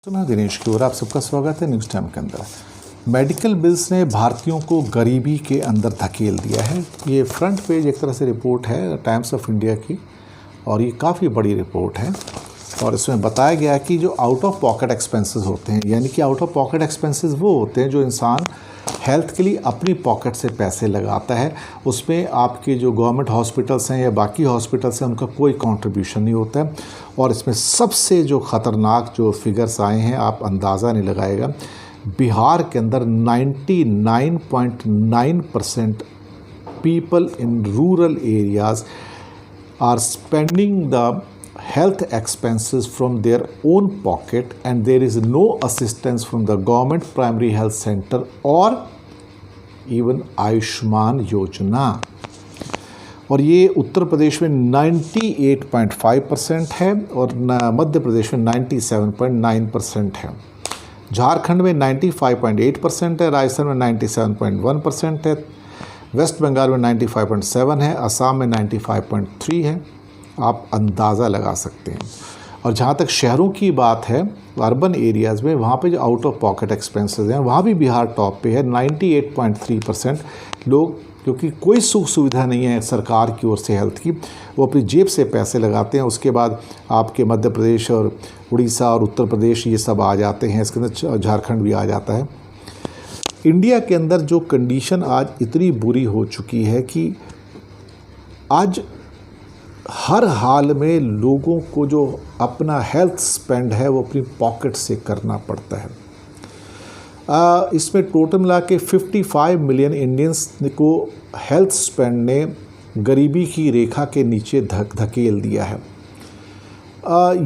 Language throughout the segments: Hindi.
तो मैं दिनेश की ओर आप सबका स्वागत है न्यूज़ टाइम के अंदर। मेडिकल बिल्स ने भारतीयों को गरीबी के अंदर धकेल दिया है। ये फ्रंट पेज एक तरह से रिपोर्ट है टाइम्स ऑफ इंडिया की और ये काफ़ी बड़ी रिपोर्ट है और इसमें बताया गया कि जो आउट ऑफ पॉकेट एक्सपेंसेस होते हैं, यानी कि आउट ऑफ पॉकेट एक्सपेंसेस वो होते हैं जो इंसान हेल्थ के लिए अपनी पॉकेट से पैसे लगाता है, उसमें आपके जो गवर्नमेंट हॉस्पिटल्स हैं या बाकी हॉस्पिटल्स हैं उनका कोई कंट्रीब्यूशन नहीं होता है। और इसमें सबसे जो ख़तरनाक जो फिगर्स आए हैं आप अंदाज़ा नहीं लगाएगा, बिहार के अंदर 99.9% people in rural areas are spending the health expenses from their own pocket and there is no assistance from the government primary health center or even Ayushman Yojana। और ये उत्तर प्रदेश में 98.5% है और मध्य प्रदेश में 97.9% है। झारखंड में 95.8% है, राजस्थान में 97.1% है, वेस्ट बंगाल में 95.7 है, असम में 95.3 है। आप अंदाज़ा लगा सकते हैं। और जहाँ तक शहरों की बात है, अर्बन एरियाज़ में वहाँ पे जो आउट ऑफ पॉकेट एक्सपेंसेस हैं वहाँ भी बिहार टॉप पे है। 98.3% लोग, क्योंकि कोई सुख सुविधा नहीं है सरकार की ओर से हेल्थ की, वो अपनी जेब से पैसे लगाते हैं। उसके बाद आपके मध्य प्रदेश और उड़ीसा और उत्तर प्रदेश ये सब आ जाते हैं, इसके अंदर झारखंड भी आ जाता है। इंडिया के अंदर जो कंडीशन आज इतनी बुरी हो चुकी है कि आज हर हाल में लोगों को जो अपना हेल्थ स्पेंड है वो अपनी पॉकेट से करना पड़ता है। इसमें टोटल मिला के 55 मिलियन इंडियंस को हेल्थ स्पेंड ने गरीबी की रेखा के नीचे धकेल दिया है।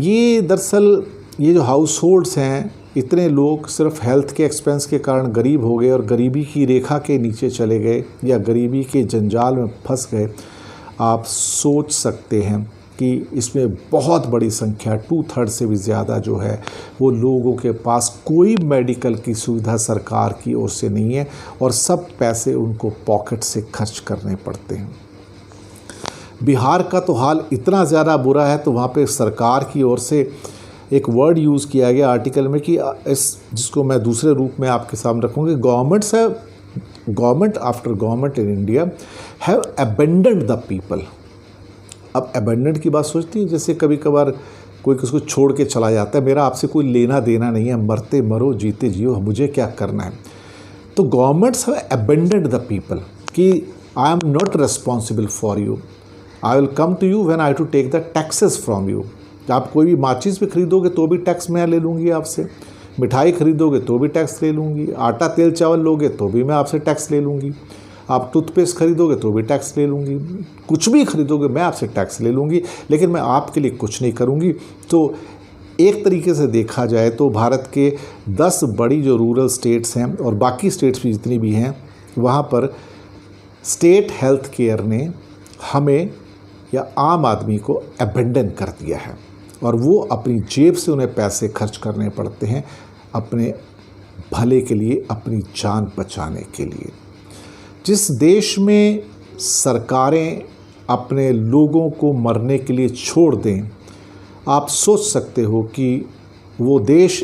ये दरअसल ये जो हाउस होल्ड्स हैं, इतने लोग सिर्फ हेल्थ के एक्सपेंस के कारण गरीब हो गए और गरीबी की रेखा के नीचे चले गए या गरीबी के जंजाल में फंस गए। आप सोच सकते हैं कि इसमें बहुत बड़ी संख्या 2/3 से भी ज़्यादा जो है वो लोगों के पास कोई मेडिकल की सुविधा सरकार की ओर से नहीं है और सब पैसे उनको पॉकेट से खर्च करने पड़ते हैं। बिहार का तो हाल इतना ज़्यादा बुरा है, तो वहाँ पे सरकार की ओर से एक वर्ड यूज़ किया गया आर्टिकल में कि जिसको मैं दूसरे रूप में आपके सामने रखूँगी, government after government in India have abandoned the people. अब अबेंडेंड की बात सोचती है, जैसे कभी कभार कोई किसको छोड़ के चला जाता है, मेरा आपसे कोई लेना देना नहीं है, मरते मरो जीते जियो, मुझे क्या करना है। तो governments have abandoned the people कि I am not responsible for you, I will come to you when I to take the taxes from you. आप कोई भी माचिस भी खरीदोगे तो भी टैक्स मैं ले लूँगी आपसे, मिठाई खरीदोगे तो भी टैक्स ले लूँगी, आटा तेल चावल लोगे तो भी मैं आपसे टैक्स ले लूँगी, आप टूथपेस्ट खरीदोगे तो भी टैक्स ले लूँगी, कुछ भी खरीदोगे मैं आपसे टैक्स ले लूँगी, लेकिन मैं आपके लिए कुछ नहीं करूँगी। तो एक तरीके से देखा जाए तो भारत के 10 बड़ी जो रूरल स्टेट्स हैं और बाकी स्टेट्स भी जितनी भी हैं, वहाँ पर स्टेट हेल्थ केयर ने हमें या आम आदमी को अबेंडन कर दिया है और वो अपनी जेब से उन्हें पैसे खर्च करने पड़ते हैं अपने भले के लिए, अपनी जान बचाने के लिए। जिस देश में सरकारें अपने लोगों को मरने के लिए छोड़ दें, आप सोच सकते हो कि वो देश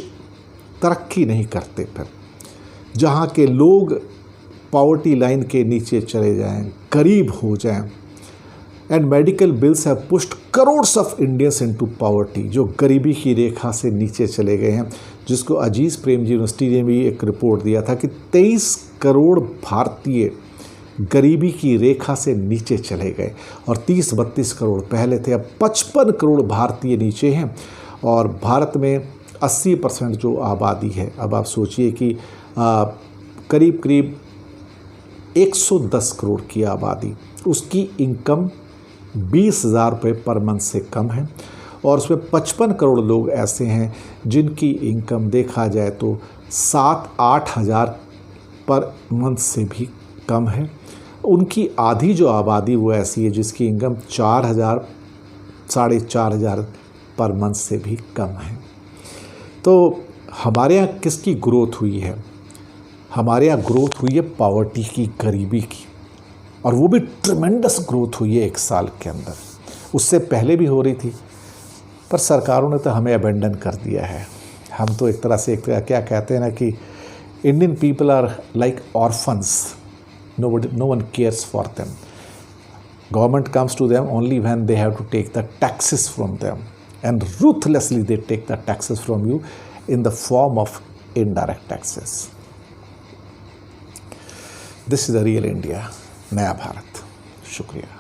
तरक्की नहीं करते। फिर जहाँ के लोग पॉवर्टी लाइन के नीचे चले जाएं, गरीब हो जाएं, and medical bills have pushed crores of Indians into poverty, जो गरीबी की रेखा से नीचे चले गए हैं, जिसको अजीज़ प्रेमजी यूनिवर्सिटी ने भी एक रिपोर्ट दिया था कि 23 करोड़ भारतीय गरीबी की रेखा से नीचे चले गए और 30-32 करोड़ पहले थे, अब 55 करोड़ भारतीय नीचे हैं। और भारत में 80% जो आबादी है, अब आप सोचिए कि करीब करीब 110 करोड़ की आबादी, उसकी इनकम 20,000 रुपये पर मंथ से कम है और उसमें 55 करोड़ लोग ऐसे हैं जिनकी इनकम देखा जाए तो 7-8 हज़ार पर मंथ से भी कम है। उनकी आधी जो आबादी वो ऐसी है जिसकी इनकम 4,000 4,500 पर मंथ से भी कम है। तो हमारे यहाँ किसकी ग्रोथ हुई है? हमारे यहाँ ग्रोथ हुई है पॉवर्टी की, गरीबी की, और वो भी ट्रिमेंडस ग्रोथ हुई है 1 साल के अंदर। उससे पहले भी हो रही थी, पर सरकारों ने तो हमें अबेंडन कर दिया है। हम तो एक तरह से क्या कहते हैं ना कि Indian people are like orphans, no one cares for them. Government comes to them only when they have to take the taxes from them, and ruthlessly they take the taxes from you in the form of indirect taxes. This is the real India, नया भारत. शुक्रिया.